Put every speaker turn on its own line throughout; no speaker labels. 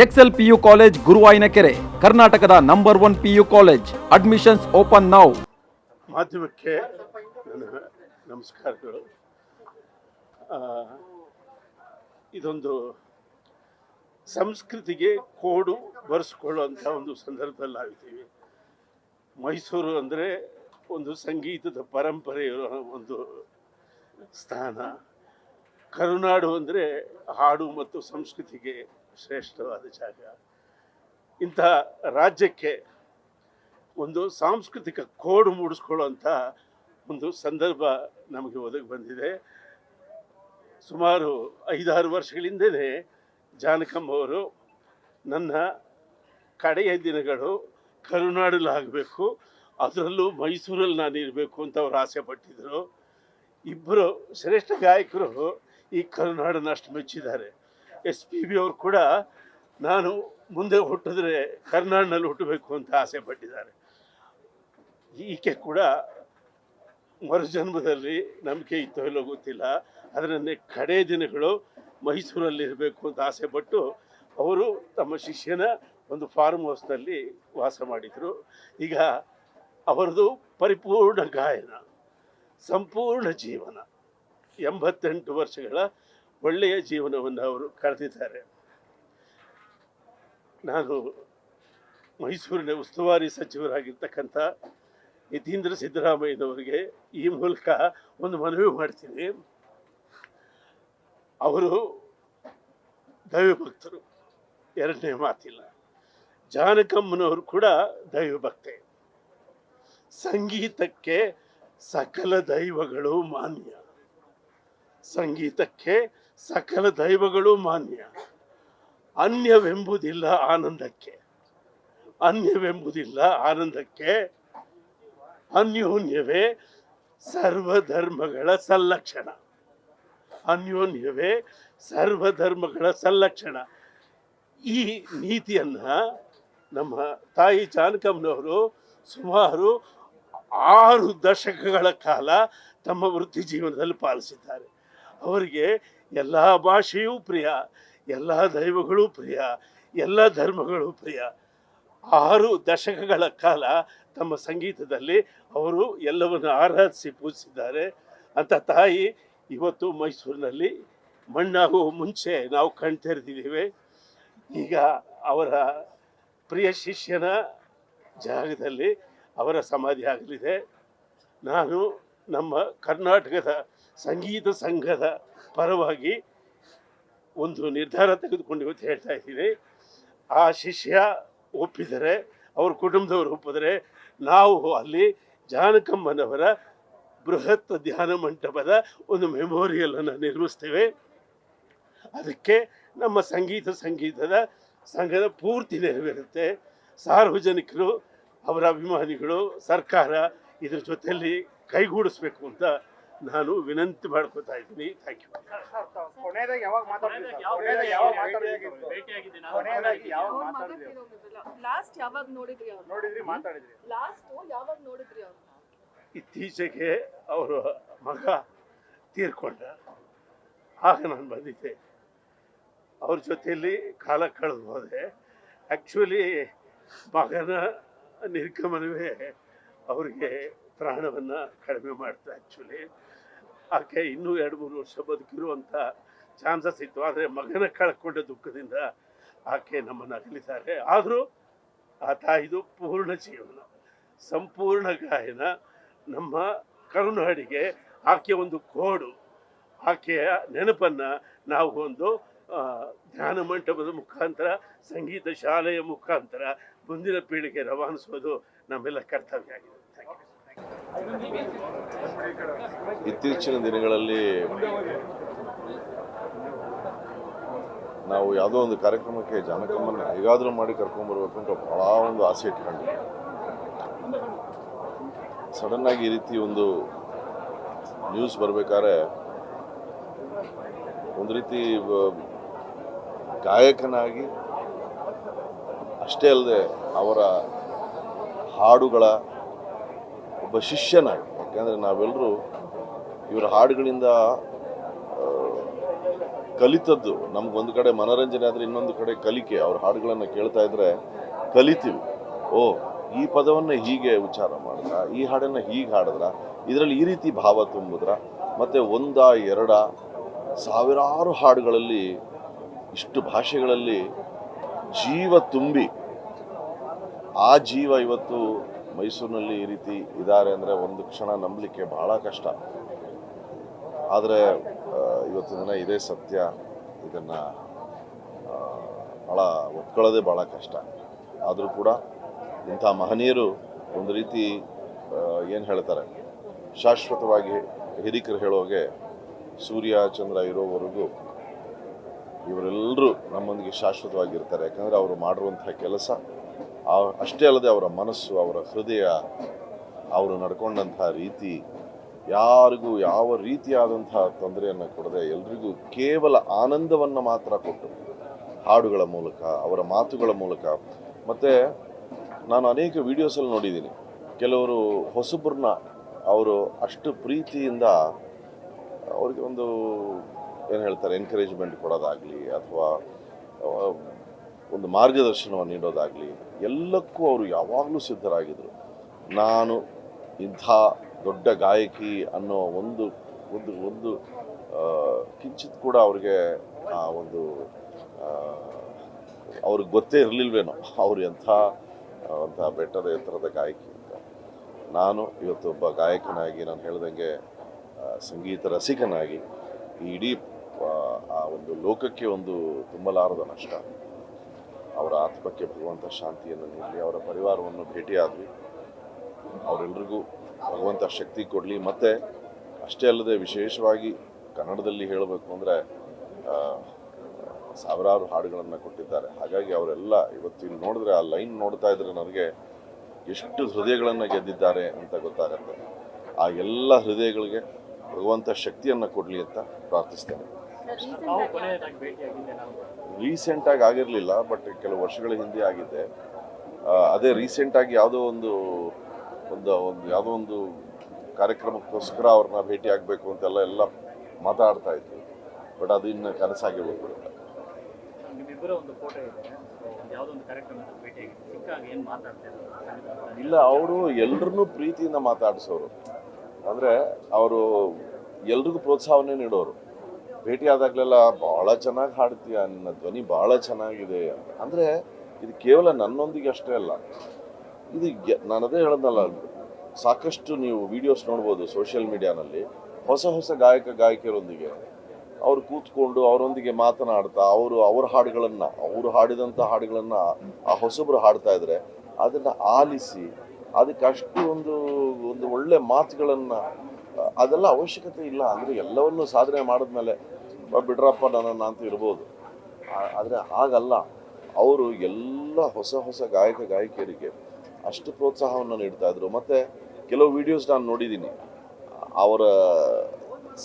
Excel PU college ಗುರುವಾಯಿನಕೆರೆ, ಕರ್ನಾಟಕದ number 1 PU college. Admissions open now.
ಮಾಧ್ಯಮಕ್ಕೆ ನನ್ನ ನಮಸ್ಕಾರಗಳು. ಇದೊಂದು ಸಂಸ್ಕೃತಿಗೆ ಕೋಡು ಬರೆಸ್ಕೊಳ್ಳುವಂಥ ಒಂದು ಸಂದರ್ಭದಲ್ಲಿ ನಾವಿದ್ದೀವಿ. ಮೈಸೂರು ಅಂದರೆ ಒಂದು ಸಂಗೀತದ ಪರಂಪರೆ ಇರೋ ಒಂದು ಸ್ಥಾನ. ಕರುನಾಡು ಅಂದರೆ ಹಾಡು ಮತ್ತು ಸಂಸ್ಕೃತಿಗೆ ಶ್ರೇಷ್ಠವಾದ ಜಾಗ. ಇಂಥ ರಾಜ್ಯಕ್ಕೆ ಒಂದು ಸಾಂಸ್ಕೃತಿಕ ಕೋಡು ಮೂಡಿಸ್ಕೊಳ್ಳುವಂಥ ಒಂದು ಸಂದರ್ಭ ನಮಗೆ ಒದಗಿ ಬಂದಿದೆ. ಸುಮಾರು 5-6 ವರ್ಷಗಳಿಂದಲೇ ಜಾನಕಮ್ಮ ಅವರು ನನ್ನ ಕಡೆಯ ದಿನಗಳು ಕರುನಾಡಲ್ಲಾಗಬೇಕು, ಅದರಲ್ಲೂ ಮೈಸೂರಲ್ಲಿ ನಾನು ಇರಬೇಕು ಅಂತ ಅವ್ರು ಆಸೆ ಪಟ್ಟಿದ್ದರು. ಇಬ್ಬರು ಶ್ರೇಷ್ಠ ಗಾಯಕರು ಈ ಕರುನಾಡನ್ನು ಅಷ್ಟು ಮೆಚ್ಚಿದ್ದಾರೆ. SPB ಅವರು ಕೂಡ ನಾನು ಮುಂದೆ ಹುಟ್ಟಿದ್ರೆ ಕರ್ನಾಡಿನಲ್ಲಿ ಹುಟ್ಟಬೇಕು ಅಂತ ಆಸೆ ಪಟ್ಟಿದ್ದಾರೆ. ಈಕೆ ಕೂಡ ಮರುಜನ್ಮದಲ್ಲಿ ನಂಬಿಕೆ ಇತ್ತೋ ಇಲ್ಲೋ ಗೊತ್ತಿಲ್ಲ, ಅದರನ್ನೇ ಕಡೆ ದಿನಗಳು ಮೈಸೂರಲ್ಲಿರಬೇಕು ಅಂತ ಆಸೆ ಪಟ್ಟು ಅವರು ತಮ್ಮ ಶಿಷ್ಯನ ಒಂದು ಫಾರ್ಮ್ ಹೌಸ್ನಲ್ಲಿ ವಾಸ ಮಾಡಿದರು. ಈಗ ಅವರದು ಪರಿಪೂರ್ಣ ಗಾಯನ, ಸಂಪೂರ್ಣ ಜೀವನ, 88 ವರ್ಷಗಳ ಒಳ್ಳೆಯ ಜೀವನವನ್ನು ಅವರು ಕಳೆದಿದ್ದಾರೆ. ನಾನು ಮೈಸೂರಿನ ಉಸ್ತುವಾರಿ ಸಚಿವರಾಗಿರ್ತಕ್ಕಂಥ ಯತೀಂದ್ರ ಸಿದ್ದರಾಮಯ್ಯನವರಿಗೆ ಈ ಮೂಲಕ ಒಂದು ಮನವಿ ಮಾಡ್ತೀನಿ. ಅವರು ದೈವಭಕ್ತರು, ಎರಡನೇ ಮಾತಿಲ್ಲ. ಜಾನಕಮ್ಮನವರು ಕೂಡ ದೈವಭಕ್ತೆ. ಸಂಗೀತಕ್ಕೆ ಸಕಲ ದೈವಗಳು ಮಾನ್ಯ, ಸಂಗೀತಕ್ಕೆ ಸಕಲ ದೈವಗಳು ಮಾನ್ಯ. ಅನ್ಯವೆಂಬುದಿಲ್ಲ ಆನಂದಕ್ಕೆ, ಅನ್ಯವೆಂಬುದಿಲ್ಲ ಆನಂದಕ್ಕೆ. ಅನ್ಯೋನ್ಯವೇ ಸರ್ವಧರ್ಮಗಳ ಸಲ್ಲಕ್ಷಣ, ಅನ್ಯೋನ್ಯವೇ ಸರ್ವಧರ್ಮಗಳ ಸಲ್ಲಕ್ಷಣ. ಈ ನೀತಿಯನ್ನು ನಮ್ಮ ತಾಯಿ ಜಾನಕಮ್ಮನವರು ಸುಮಾರು 6 ದಶಕಗಳ ಕಾಲ ತಮ್ಮ ವೃತ್ತಿ ಜೀವನದಲ್ಲಿ ಪಾಲಿಸಿದ್ದಾರೆ. ಅವರಿಗೆ ಎಲ್ಲ ಭಾಷೆಯೂ ಪ್ರಿಯ, ಎಲ್ಲ ದೈವಗಳೂ ಪ್ರಿಯ, ಎಲ್ಲ ಧರ್ಮಗಳೂ ಪ್ರಿಯ. 6 ದಶಕಗಳ ಕಾಲ ತಮ್ಮ ಸಂಗೀತದಲ್ಲಿ ಅವರು ಎಲ್ಲವನ್ನು ಆರಾಧಿಸಿ ಪೂಜಿಸಿದ್ದಾರೆ. ಅಂತ ತಾಯಿ ಇವತ್ತು ಮೈಸೂರಿನಲ್ಲಿ ಮಣ್ಣಾಗುವ ಮುಂಚೆ ನಾವು ಕಣ್ತೆರೆದಿದ್ದೇವೆ. ಈಗ ಅವರ ಪ್ರಿಯ ಶಿಷ್ಯನ ಜಾಗದಲ್ಲಿ ಅವರ ಸಮಾಧಿ ಆಗಲಿದೆ. ನಾನು ನಮ್ಮ ಕರ್ನಾಟಕದ ಸಂಗೀತ ಸಂಘದ ಪರವಾಗಿ ಒಂದು ನಿರ್ಧಾರ ತೆಗೆದುಕೊಂಡು ಇವತ್ತು ಹೇಳ್ತಾ ಇದ್ದೀನಿ. ಆ ಶಿಷ್ಯ ಒಪ್ಪಿದರೆ, ಅವ್ರ ಕುಟುಂಬದವರು ಒಪ್ಪಿದರೆ, ನಾವು ಅಲ್ಲಿ ಜಾನಕಮ್ಮನವರ ಬೃಹತ್ ಧ್ಯಾನ ಮಂಟಪದ ಒಂದು ಮೆಮೋರಿಯಲನ್ನು ನಿರ್ಮಿಸ್ತೇವೆ. ಅದಕ್ಕೆ ನಮ್ಮ ಸಂಗೀತದ ಸಂಘದ ಪೂರ್ತಿ ನೆರವೇರುತ್ತೆ. ಸಾರ್ವಜನಿಕರು, ಅವರ ಅಭಿಮಾನಿಗಳು, ಸರ್ಕಾರ ಇದ್ರ ಜೊತೆಯಲ್ಲಿ ಕೈಗೂಡಿಸ್ಬೇಕು ಅಂತ ನಾನು ವಿನಂತಿ ಮಾಡ್ಕೋತಾ ಇದ್ದೀನಿ. Thank you. ಇತ್ತೀಚೆಗೆ ಅವರ ಮಗ ತೀರ್ಕೊಂಡ, ಆಗ ನಾನು ಬಂದಿದ್ದೆ. ಅವ್ರ ಜೊತೆಯಲ್ಲಿ ಕಾಲ ಕಳೆದು ಹೋದೆ. ಆ್ಯಕ್ಚುಲಿ ಮಗನ ನಿರ್ಗಮನವೇ ಅವರಿಗೆ ಪ್ರಾಣವನ್ನು ಕಡಿಮೆ ಮಾಡ್ತಾ. ಆ್ಯಕ್ಚುಲಿ ಆಕೆ ಇನ್ನೂ 2-3 ವರ್ಷ ಬದುಕಿರುವಂಥ ಚಾನ್ಸಸ್ ಇತ್ತು. ಆದರೆ ಮಗನ ಕಳ್ಕೊಂಡ ದುಃಖದಿಂದ ಆಕೆ ನಮ್ಮನ್ನು ಅಗಲಿದ್ದಾರೆ. ಆದರೂ ಆ ತಾಯಿದು ಪೂರ್ಣ ಜೀವನ, ಸಂಪೂರ್ಣ ಗಾಯನ, ನಮ್ಮ ಕರುನಾಡಿಗೆ ಆಕೆಯ ಒಂದು ಕೋಡು. ಆಕೆಯ ನೆನಪನ್ನು ನಾವು ಒಂದು ಧ್ಯಾನ ಮಂಟಪದ ಮುಖಾಂತರ, ಸಂಗೀತ ಶಾಲೆಯ ಮುಖಾಂತರ ಮುಂದಿನ ಪೀಳಿಗೆ ರವಾನಿಸೋದು ನಮ್ಮೆಲ್ಲ ಕರ್ತವ್ಯ ಆಗಿದೆ.
ಇತ್ತೀಚಿನ ದಿನಗಳಲ್ಲಿ ನಾವು ಯಾವುದೋ ಒಂದು ಕಾರ್ಯಕ್ರಮಕ್ಕೆ ಜಾನಕಮ್ಮನ ಹೇಗಾದರೂ ಮಾಡಿ ಕರ್ಕೊಂಡ್ಬರ್ಬೇಕು ಅಂತ ಭಾಳ ಒಂದು ಆಸೆ ಇಟ್ಕೊಂಡಿದ್ದೆ. ಸಡನ್ನಾಗಿ ಈ ರೀತಿ ಒಂದು ನ್ಯೂಸ್ ಬರಬೇಕಾದ್ರೆ ಒಂದು ರೀತಿ ಗಾಯಕನಾಗಿ ಅಷ್ಟೇ ಅಲ್ಲದೆ ಅವರ ಹಾಡುಗಳ ಒಬ್ಬ ಶಿಷ್ಯನಾಗಿ, ಯಾಕೆಂದರೆ ನಾವೆಲ್ಲರೂ ಇವರ ಹಾಡುಗಳಿಂದ ಕಲಿತದ್ದು ನಮ್ಗೊಂದು ಕಡೆ ಮನೋರಂಜನೆ ಆದರೆ ಇನ್ನೊಂದು ಕಡೆ ಕಲಿಕೆ. ಅವ್ರ ಹಾಡುಗಳನ್ನು ಕೇಳ್ತಾ ಇದ್ರೆ ಕಲಿತೀವಿ. ಓ, ಈ ಪದವನ್ನು ಹೀಗೆ ಉಚ್ಚಾರ ಮಾಡಿದ್ರ, ಈ ಹಾಡನ್ನು ಹೀಗೆ ಹಾಡಿದ್ರ, ಇದರಲ್ಲಿ ಈ ರೀತಿ ಭಾವ ತುಂಬಿದ್ರ. ಮತ್ತು ಒಂದ ಎರಡ ಸಾವಿರಾರು ಹಾಡುಗಳಲ್ಲಿ ಇಷ್ಟು ಭಾಷೆಗಳಲ್ಲಿ ಜೀವ ತುಂಬಿ ಆ ಜೀವ ಇವತ್ತು ಮೈಸೂರಿನಲ್ಲಿ ಈ ರೀತಿ ಇದ್ದಾರೆ ಅಂದರೆ ಒಂದು ಕ್ಷಣ ನಂಬಲಿಕ್ಕೆ ಬಹಳ ಕಷ್ಟ. ಆದರೆ ಇವತ್ತಿನ ದಿನ ಇದೇ ಸತ್ಯ. ಇದನ್ನು ಭಾಳ ಒಪ್ಕೊಳ್ಳೋದೇ ಭಾಳ ಕಷ್ಟ. ಆದರೂ ಕೂಡ ಇಂಥ ಮಹನೀಯರು ಒಂದು ರೀತಿ ಏನು ಹೇಳ್ತಾರೆ, ಶಾಶ್ವತವಾಗಿ ಹಿರಿಕರು ಹೇಳೋಗೆ ಸೂರ್ಯ ಚಂದ್ರ ಇರೋವರೆಗೂ ಇವರೆಲ್ಲರೂ ನಮ್ಮೊಂದಿಗೆ ಶಾಶ್ವತವಾಗಿರ್ತಾರೆ. ಯಾಕಂದರೆ ಅವರು ಮಾಡಿರುವಂಥ ಕೆಲಸ ಅಷ್ಟೇ ಅಲ್ಲದೆ ಅವರ ಮನಸ್ಸು, ಅವರ ಹೃದಯ, ಅವರು ನಡ್ಕೊಂಡಂಥ ರೀತಿ ಯಾರಿಗೂ ಯಾವ ರೀತಿಯಾದಂಥ ತೊಂದರೆಯನ್ನು ಕೊಡದೆ ಎಲ್ರಿಗೂ ಕೇವಲ ಆನಂದವನ್ನು ಮಾತ್ರ ಕೊಟ್ಟು ಹಾಡುಗಳ ಮೂಲಕ, ಅವರ ಮಾತುಗಳ ಮೂಲಕ. ಮತ್ತು ನಾನು ಅನೇಕ ವಿಡಿಯೋಸಲ್ಲಿ ನೋಡಿದ್ದೀನಿ, ಕೆಲವರು ಹೊಸಬ್ರನ್ನ ಅವರು ಅಷ್ಟು ಪ್ರೀತಿಯಿಂದ ಅವ್ರಿಗೆ ಏನು ಹೇಳ್ತಾರೆ ಎನ್ಕರೇಜ್ಮೆಂಟ್ ಕೊಡೋದಾಗಲಿ ಅಥವಾ ಒಂದು ಮಾರ್ಗದರ್ಶನವನ್ನು ನೀಡೋದಾಗಲಿ ಎಲ್ಲಕ್ಕೂ ಅವರು ಯಾವಾಗಲೂ ಸಿದ್ಧರಾಗಿದ್ದರು. ನಾನು ಇಂಥ ದೊಡ್ಡ ಗಾಯಕಿ ಅನ್ನೋ ಒಂದು ಒಂದು ಒಂದು ಕಿಂಚಿತ್ ಕೂಡ ಅವ್ರಿಗೆ ಆ ಒಂದು ಅವ್ರಿಗೆ ಗೊತ್ತೇ ಇರಲಿಲ್ವೇನೋ ಅವ್ರು ಎಂಥ ಬೆಟ್ಟದ ಎತ್ತರದ ಗಾಯಕಿ ಅಂತ. ನಾನು ಇವತ್ತು ಒಬ್ಬ ಗಾಯಕನಾಗಿ, ನಾನು ಹೇಳ್ದಂಗೆ ಸಂಗೀತ ರಸಿಕನಾಗಿ ಈ ಇಡೀ ಆ ಒಂದು ಲೋಕಕ್ಕೆ ಒಂದು ತುಂಬಲಾರದ ನಷ್ಟ. ಅವರ ಆತ್ಮಕ್ಕೆ ಭಗವಂತ ಶಾಂತಿಯನ್ನು ನೀಡಲಿ. ಅವರ ಪರಿವಾರವನ್ನು ಭೇಟಿಯಾದ್ವಿ. ಅವರೆಲ್ಲರಿಗೂ ಭಗವಂತ ಶಕ್ತಿ ಕೊಡಲಿ. ಮತ್ತು ಅಷ್ಟೇ ಅಲ್ಲದೆ ವಿಶೇಷವಾಗಿ ಕನ್ನಡದಲ್ಲಿ ಹೇಳಬೇಕು ಅಂದರೆ ಸಾವಿರಾರು ಹಾಡುಗಳನ್ನು ಕೊಟ್ಟಿದ್ದಾರೆ. ಹಾಗಾಗಿ ಅವರೆಲ್ಲ ಇವತ್ತು ಇಲ್ಲಿ ನೋಡಿದ್ರೆ, ಆ ಲೈನ್ ನೋಡ್ತಾ ಇದ್ರೆ ನನಗೆ ಎಷ್ಟು ಹೃದಯಗಳನ್ನು ಗೆದ್ದಿದ್ದಾರೆ ಅಂತ ಗೊತ್ತಾಗುತ್ತೆ. ಆ ಎಲ್ಲ ಹೃದಯಗಳಿಗೆ ಭಗವಂತ ಶಕ್ತಿಯನ್ನು ಕೊಡಲಿ ಅಂತ ಪ್ರಾರ್ಥಿಸ್ತೇನೆ. ರೀಸೆಂಟಾಗಿ ಆಗಿರಲಿಲ್ಲ, ಬಟ್ ಕೆಲವು ವರ್ಷಗಳ ಹಿಂದೆ ಆಗಿದ್ದೆ. ಅದೇ ರೀಸೆಂಟಾಗಿ ಯಾವುದೋ ಒಂದು ಯಾವುದೋ ಒಂದು ಕಾರ್ಯಕ್ರಮಕ್ಕೋಸ್ಕರ ಅವ್ರನ್ನ ಭೇಟಿ ಆಗಬೇಕು ಅಂತೆಲ್ಲ ಮಾತಾಡ್ತಾ ಇದ್ವಿ. ಬಟ್ ಅದು ಇನ್ನು ಕನಸಾಗಿರ್ಬೇಕು. ಇಲ್ಲ, ಅವರು ಎಲ್ಲರನ್ನೂ ಪ್ರೀತಿಯಿಂದ ಮಾತಾಡಿಸೋರು. ಅಂದರೆ ಅವರು ಎಲ್ರಿಗೂ ಪ್ರೋತ್ಸಾಹವನ್ನೇ ನೀಡೋರು. ಭೇಟಿ ಆದಾಗಲೆಲ್ಲ ಭಾಳ ಚೆನ್ನಾಗಿ ಹಾಡ್ತೀಯ, ನಿನ್ನ ಧ್ವನಿ ಭಾಳ ಚೆನ್ನಾಗಿದೆ ಅಂತ. ಅಂದರೆ ಇದು ಕೇವಲ ನನ್ನೊಂದಿಗೆ ಅಷ್ಟೇ ಅಲ್ಲ, ಇದು ನಾನು ಅದೇ ಹೇಳೋದಲ್ಲ, ಸಾಕಷ್ಟು ನೀವು ವಿಡಿಯೋಸ್ ನೋಡ್ಬೋದು ಸೋಷಿಯಲ್ ಮೀಡಿಯಾನಲ್ಲಿ. ಹೊಸ ಗಾಯಕರೊಂದಿಗೆ ಅವರು ಕೂತ್ಕೊಂಡು ಅವರೊಂದಿಗೆ ಮಾತನಾಡ್ತಾ ಅವ್ರ ಹಾಡುಗಳನ್ನು, ಅವರು ಹಾಡಿದಂಥ ಹಾಡುಗಳನ್ನು ಆ ಹೊಸಬ್ರು ಹಾಡ್ತಾ ಇದ್ರೆ ಅದನ್ನು ಆಲಿಸಿ ಅದಕ್ಕೆ ಅಷ್ಟು ಒಂದು ಒಳ್ಳೆ ಮಾತುಗಳನ್ನು, ಅದೆಲ್ಲ ಅವಶ್ಯಕತೆ ಇಲ್ಲ. ಅಂದರೆ ಎಲ್ಲವನ್ನೂ ಸಾಧನೆ ಮಾಡಿದ್ಮೇಲೆ ಬಿಡ್ರಪ್ಪ ನನ್ನನ್ನು ಅಂತ ಇರ್ಬೋದು. ಆದರೆ ಹಾಗಲ್ಲ. ಅವರು ಎಲ್ಲ ಹೊಸ ಗಾಯಕಿಯರಿಗೆ ಅಷ್ಟು ಪ್ರೋತ್ಸಾಹವನ್ನು ನೀಡ್ತಾ ಇದ್ರು. ಮತ್ತು ಕೆಲವು ವಿಡಿಯೋಸ್ ನಾನು ನೋಡಿದ್ದೀನಿ, ಅವರ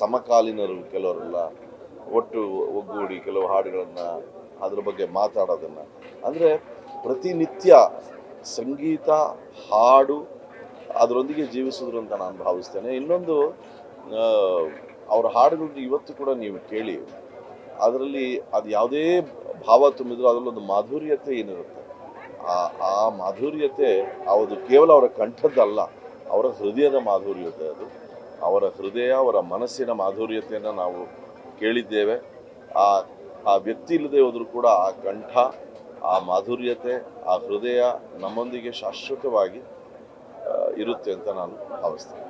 ಸಮಕಾಲೀನರು ಕೆಲವರೆಲ್ಲ ಒಟ್ಟು ಒಗ್ಗೂಡಿ ಕೆಲವು ಹಾಡುಗಳನ್ನು ಅದ್ರ ಬಗ್ಗೆ ಮಾತಾಡೋದನ್ನು, ಅಂದರೆ ಪ್ರತಿನಿತ್ಯ ಸಂಗೀತ ಹಾಡು ಅದರೊಂದಿಗೆ ಜೀವಿಸಿದ್ರು ಅಂತ ನಾನು ಭಾವಿಸ್ತೇನೆ. ಇನ್ನೊಂದು, ಅವರ ಹಾಡುಗಳು ಇವತ್ತು ಕೂಡ ನೀವು ಕೇಳಿ, ಅದರಲ್ಲಿ ಅದು ಯಾವುದೇ ಭಾವ ತುಂಬಿದ್ರು ಅದರಲ್ಲೊಂದು ಮಾಧುರ್ಯತೆ ಏನಿರುತ್ತೆ. ಆ ಮಾಧುರ್ಯತೆ ಅದು ಕೇವಲ ಅವರ ಕಂಠದ್ದಲ್ಲ, ಅವರ ಹೃದಯದ ಮಾಧುರ್ಯತೆ. ಅದು ಅವರ ಹೃದಯ, ಅವರ ಮನಸ್ಸಿನ ಮಾಧುರ್ಯತೆಯನ್ನು ನಾವು ಕೇಳಿದ್ದೇವೆ. ಆ ವ್ಯಕ್ತಿ ಇಲ್ಲದೆ ಹೋದರೂ ಕೂಡ ಆ ಕಂಠ, ಆ ಮಾಧುರ್ಯತೆ, ಆ ಹೃದಯ ನಮ್ಮೊಂದಿಗೆ ಶಾಶ್ವತವಾಗಿ ಇರುತ್ತೆ ಅಂತ ನಾನು ಭಾವಿಸ್ತೇನೆ.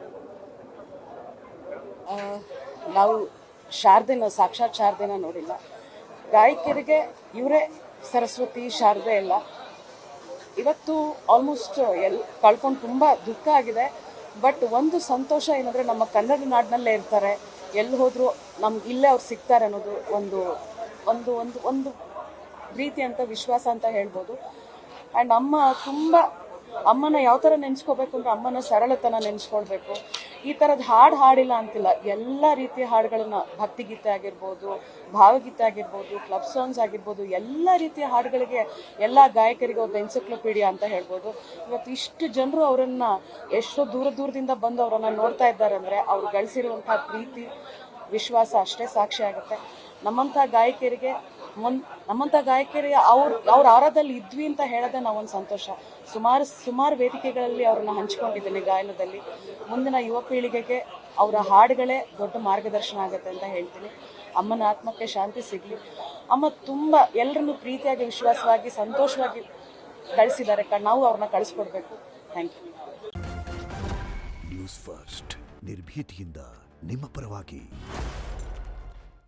ನಾವು ಸಾಕ್ಷಾತ್ ಶಾರದೆನ ನೋಡಿಲ್ಲ. ಗಾಯಕರಿಗೆ ಇವರೇ ಸರಸ್ವತಿ, ಶಾರದೆ ಎಲ್ಲ. ಇವತ್ತು ಆಲ್ಮೋಸ್ಟ್ ಕಳ್ಕೊಂಡು ತುಂಬ ದುಃಖ ಆಗಿದೆ. ಬಟ್ ಒಂದು ಸಂತೋಷ ಏನಂದರೆ, ನಮ್ಮ ಕನ್ನಡ ನಾಡಿನಲ್ಲೇ ಇರ್ತಾರೆ, ಎಲ್ಲಿ ಹೋದರೂ ನಮ್ಗೆ ಇಲ್ಲೇ ಅವ್ರು ಸಿಗ್ತಾರೆ ಅನ್ನೋದು ಒಂದು ಒಂದು ಒಂದು ಒಂದು ರೀತಿ ಅಂತ ವಿಶ್ವಾಸ ಅಂತ ಹೇಳ್ಬೋದು. ಆ್ಯಂಡ್ ಅಮ್ಮನ ಯಾವ ಥರ ನೆನೆಸ್ಕೋಬೇಕು ಅಂದರೆ, ಅಮ್ಮನ ಸರಳತನ ನೆನೆಸ್ಕೊಳ್ಬೇಕು. ಈ ಥರದ ಹಾಡಿಲ್ಲ ಅಂತಿಲ್ಲ, ಎಲ್ಲ ರೀತಿಯ ಹಾಡುಗಳನ್ನ, ಭಕ್ತಿಗೀತೆ ಆಗಿರ್ಬೋದು, ಭಾವಗೀತೆ ಆಗಿರ್ಬೋದು, ಕ್ಲಬ್ ಸಾಂಗ್ಸ್ ಆಗಿರ್ಬೋದು, ಎಲ್ಲ ರೀತಿಯ ಹಾಡುಗಳಿಗೆ ಎಲ್ಲ ಗಾಯಕರಿಗೆ ಒಂದು ಎನ್ಸೈಕ್ಲೋಪೀಡಿಯಾ ಅಂತ ಹೇಳ್ಬೋದು. ಇವತ್ತು ಇಷ್ಟು ಜನರು ಅವರನ್ನು ಎಷ್ಟೋ ದೂರದಿಂದ ಬಂದು ಅವರನ್ನು ನೋಡ್ತಾ ಇದ್ದಾರೆ ಅಂದರೆ, ಅವ್ರು ಗಳಿಸಿರುವಂಥ ಪ್ರೀತಿ, ವಿಶ್ವಾಸ ಅಷ್ಟೇ ಸಾಕ್ಷಿ ಆಗುತ್ತೆ. ನಮ್ಮಂಥ ಗಾಯಕಿಯರಿಗೆ ನಮ್ಮಂಥ ಗಾಯಕಿಯರಿಗೆ ಅವ್ರ ಆರಾಧದಲ್ಲಿ ಇದ್ವಿ ಅಂತ ಹೇಳೋದೇ ನಾವೊಂದು ಸಂತೋಷ. ಸುಮಾರು ವೇದಿಕೆಗಳಲ್ಲಿ ಅವ್ರನ್ನ ಹಂಚ್ಕೊಂಡಿದ್ದೀನಿ ಗಾಯನದಲ್ಲಿ. ಮುಂದಿನ ಯುವ ಪೀಳಿಗೆಗೆ ಅವರ ಹಾಡುಗಳೇ ದೊಡ್ಡ ಮಾರ್ಗದರ್ಶನ ಆಗುತ್ತೆ ಅಂತ ಹೇಳ್ತೀನಿ. ಅಮ್ಮನ ಆತ್ಮಕ್ಕೆ ಶಾಂತಿ ಸಿಗಲಿ. ಅಮ್ಮ ತುಂಬ ಎಲ್ಲರನ್ನು ಪ್ರೀತಿಯಾಗಿ, ವಿಶ್ವಾಸವಾಗಿ, ಸಂತೋಷವಾಗಿ ಕಳಿಸಿದ್ದಾರೆ. ನಾವು ಅವ್ರನ್ನ ಕಳಿಸ್ಕೊಡ್ಬೇಕು. Thank you.
ನ್ಯೂಸ್ ಫಸ್ಟ್ ನಿರ್ಭೀತಿಯಿಂದ ನಿಮ್ಮ ಪರವಾಗಿ.